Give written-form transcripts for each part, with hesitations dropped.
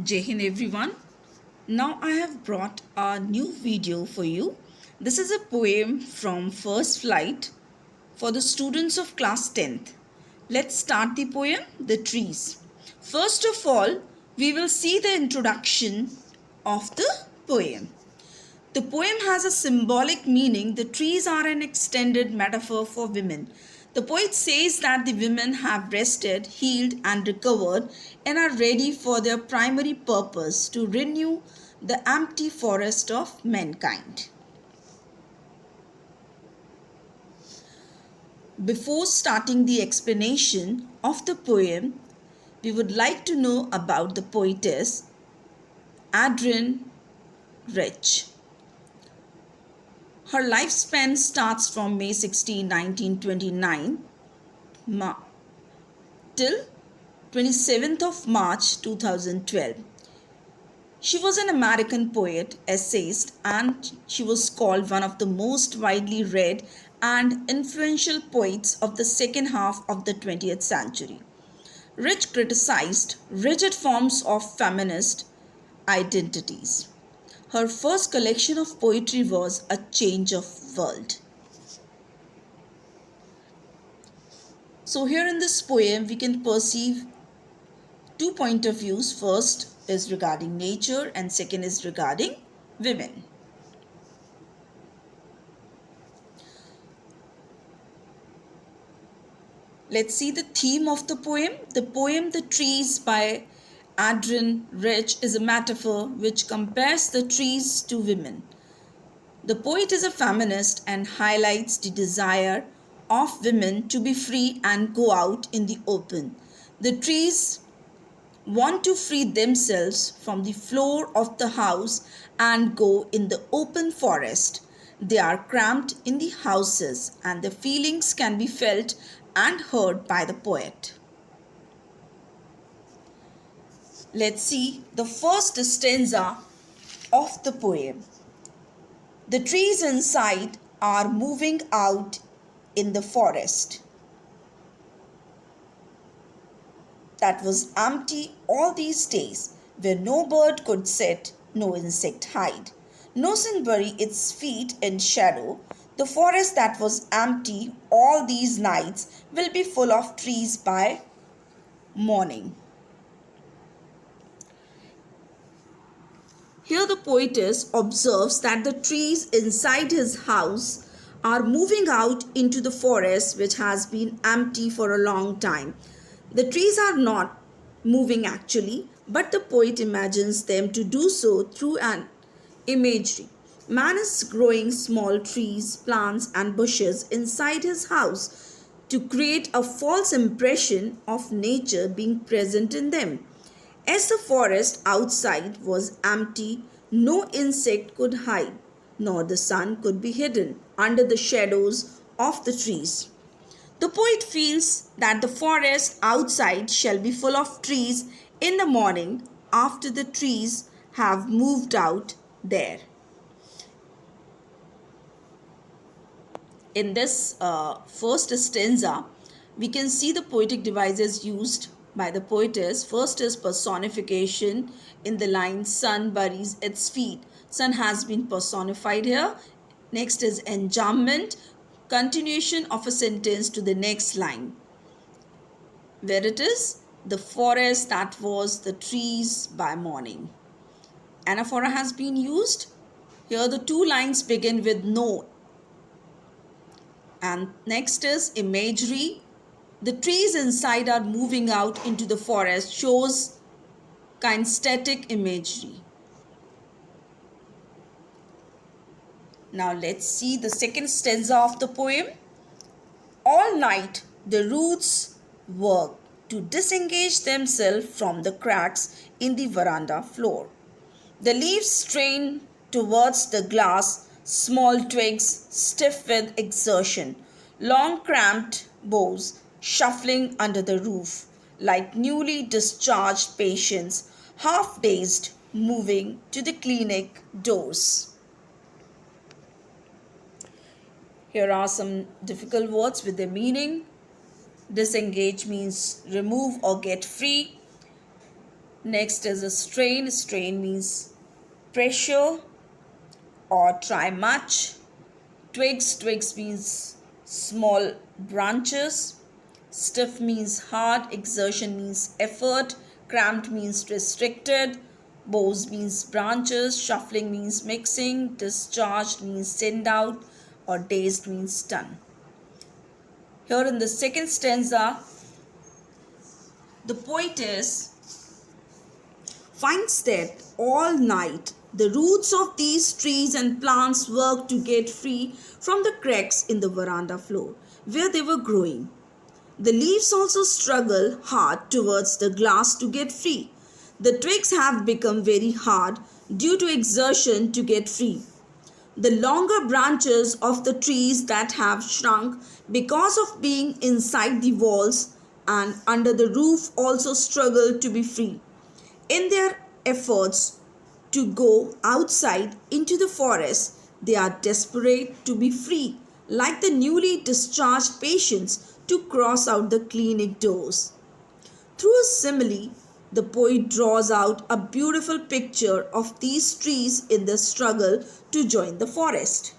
Jai Hind everyone. Now I have brought a new video for you. This is a poem from First Flight for the students of class 10th. Let's start the poem, The Trees. First of all, we will see the introduction of the poem. The poem has a symbolic meaning. The trees are an extended metaphor for women. The poet says that the women have rested, healed, and recovered and are ready for their primary purpose to renew the empty forest of mankind. Before starting the explanation of the poem, we would like to know about the poetess Adrienne Rich. Her lifespan starts from May 16, 1929 till 27th of March 2012. She was an American poet, essayist, and she was called one of the most widely read and influential poets of the second half of the 20th century. Rich criticized rigid forms of feminist identities. Her first collection of poetry was A Change of World. So here in this poem we can perceive two point of views. First is regarding nature and second is regarding women. Let's see the theme of the poem. The poem The Trees by Adrienne Rich is a metaphor which compares the trees to women. The poet is a feminist and highlights the desire of women to be free and go out in the open. The trees want to free themselves from the floor of the house and go in the open forest. They are cramped in the houses and their feelings can be felt and heard by the poet. Let's see the first stanza of the poem. The trees inside are moving out in the forest that was empty all these days, where no bird could sit, no insect hide, no sun bury its feet in shadow. The forest that was empty all these nights will be full of trees by morning. Here the poetess observes that the trees inside his house are moving out into the forest which has been empty for a long time. The trees are not moving actually, but the poet imagines them to do so through an imagery. Man is growing small trees, plants, and bushes inside his house to create a false impression of nature being present in them. As the forest outside was empty, no insect could hide, nor the sun could be hidden under the shadows of the trees. The poet feels that the forest outside shall be full of trees in the morning after the trees have moved out there. In this first stanza, we can see the poetic devices used by the poetess. First is personification in the line sun buries its feet. Sun has been personified here. Next is enjambment, continuation of a sentence to the next line, where it is the forest that was the trees by morning. Anaphora has been used. Here the two lines begin with no. And next is imagery. The trees inside are moving out into the forest, shows kinesthetic imagery. Now let's see the second stanza of the poem. All night the roots work to disengage themselves from the cracks in the veranda floor. The leaves strain towards the glass, small twigs stiff with exertion, long cramped boughs shuffling under the roof, like newly discharged patients, half dazed, moving to the clinic doors. Here are some difficult words with their meaning. Disengage means remove or get free. Next is a strain. Strain means pressure or try much. Twigs. Twigs means small branches. Stiff means hard. Exertion means effort. Cramped means restricted. Bows means branches. Shuffling means mixing. Discharged means send out. Or dazed means stun. Here in the second stanza, the poetess finds that all night the roots of these trees and plants worked to get free from the cracks in the veranda floor where they were growing. The leaves also struggle hard towards the glass to get free. The twigs have become very hard due to exertion to get free. The longer branches of the trees that have shrunk because of being inside the walls and under the roof also struggle to be free. In their efforts to go outside into the forest, they are desperate to be free, like the newly discharged patients to cross out the clinic doors. Through a simile, the poet draws out a beautiful picture of these trees in the struggle to join the forest.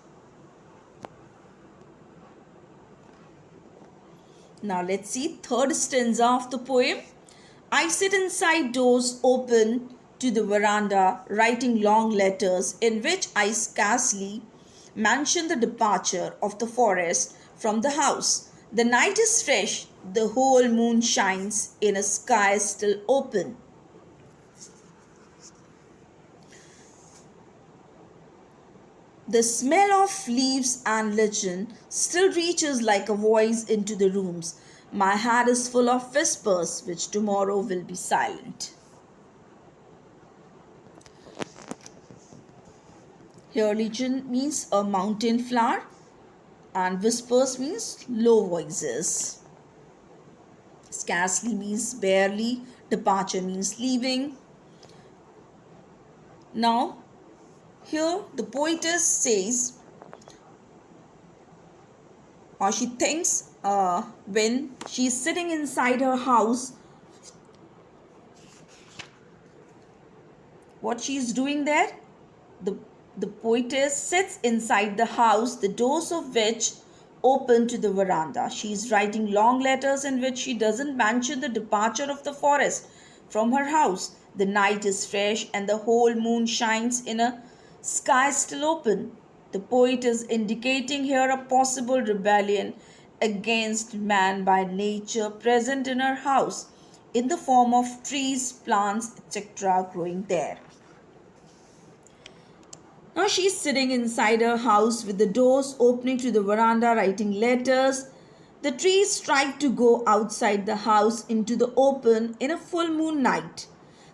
Now let's see third stanza of the poem. I sit inside doors open to the veranda, writing long letters in which I scarcely mention the departure of the forest from the house. The night is fresh, the whole moon shines in a sky still open. The smell of leaves and lichen still reaches like a voice into the rooms. My head is full of whispers which tomorrow will be silent. Here lichen means a mountain flower and whispers means low voices. Scarcely means barely. Departure means leaving. Now here the poetess says, or she thinks when she is sitting inside her house, what she is doing there? The poetess sits inside the house, the doors of which open to the veranda. She is writing long letters in which she doesn't mention the departure of the forest from her house. The night is fresh and the whole moon shines in a sky still open. The poet is indicating here a possible rebellion against man by nature present in her house in the form of trees, plants, etc. growing there. Now she is sitting inside her house with the doors opening to the veranda, writing letters. The trees try to go outside the house into the open in a full moon night.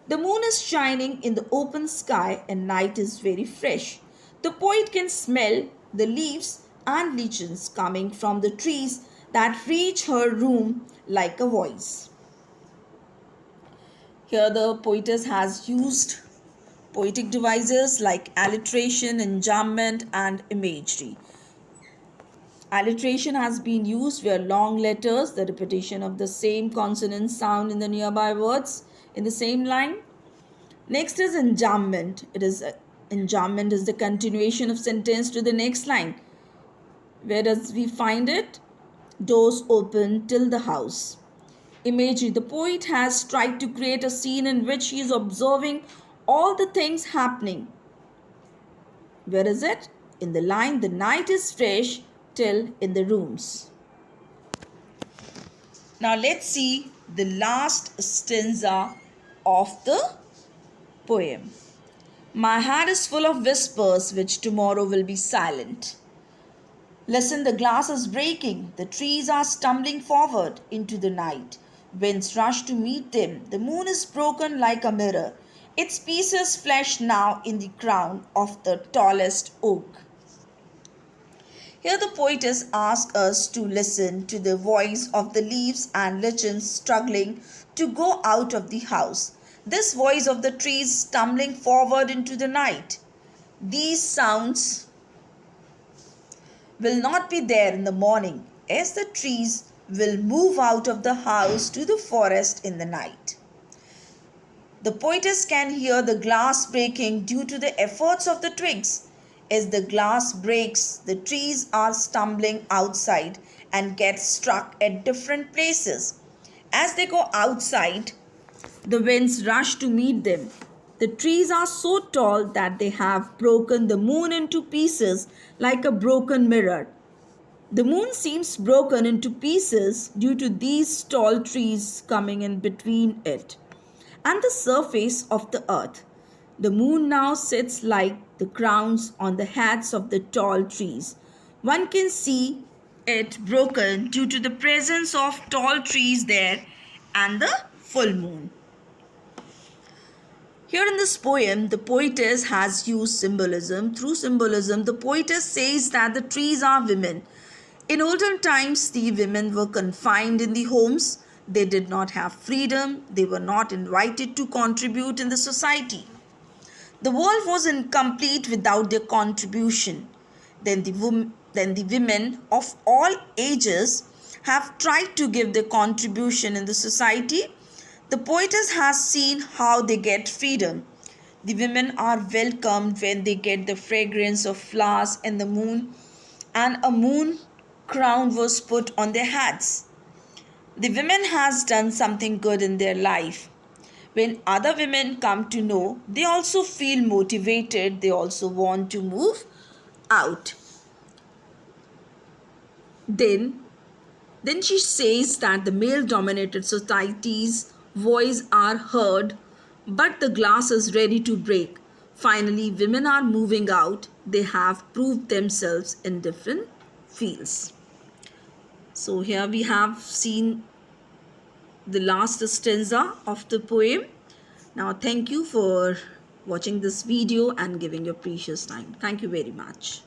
The moon is shining in the open sky and night is very fresh. The poet can smell the leaves and lichens coming from the trees that reach her room like a voice. Here the poetess has used poetic devices like alliteration, enjambment, and imagery. Alliteration has been used where long letters, the repetition of the same consonant sound in the nearby words in the same line. Next is enjambment. Enjambment is the continuation of sentence to the next line. Where does we find it? Doors open till the house. Imagery. The poet has tried to create a scene in which he is observing all the things happening. Where is it? In the line, the night is fresh till in the rooms. Now let's see the last stanza of the poem. My head is full of whispers which tomorrow will be silent. Listen, the glass is breaking. The trees are stumbling forward into the night. Winds rush to meet them. The moon is broken like a mirror. Its pieces flash now in the crown of the tallest oak. Here the poetess asks us to listen to the voice of the leaves and lichens struggling to go out of the house. This voice of the trees stumbling forward into the night. These sounds will not be there in the morning, as the trees will move out of the house to the forest in the night. The poetess can hear the glass breaking due to the efforts of the twigs. As the glass breaks, the trees are stumbling outside and get stuck at different places. As they go outside, the winds rush to meet them. The trees are so tall that they have broken the moon into pieces like a broken mirror. The moon seems broken into pieces due to these tall trees coming in between it and the surface of the earth. The moon now sits like the crowns on the heads of the tall trees. One can see it broken due to the presence of tall trees there and the full moon. Here in this poem, the poetess has used symbolism. Through symbolism, the poetess says that the trees are women. In olden times, the women were confined in the homes. They did not have freedom. They were not invited to contribute in the society. The world was incomplete without their contribution. Then the women of all ages have tried to give their contribution in the society. The poetess has seen how they get freedom. The women are welcomed when they get the fragrance of flowers and the moon, and a moon crown was put on their heads. The women has done something good in their life. When other women come to know, they also feel motivated, they also want to move out. Then then she says that the male dominated society's voice are heard, but the glass is ready to break. Finally, women are moving out. They have proved themselves in different fields. So here we have seen the last stanza of the poem. Now, thank you for watching this video and giving your precious time. Thank you very much.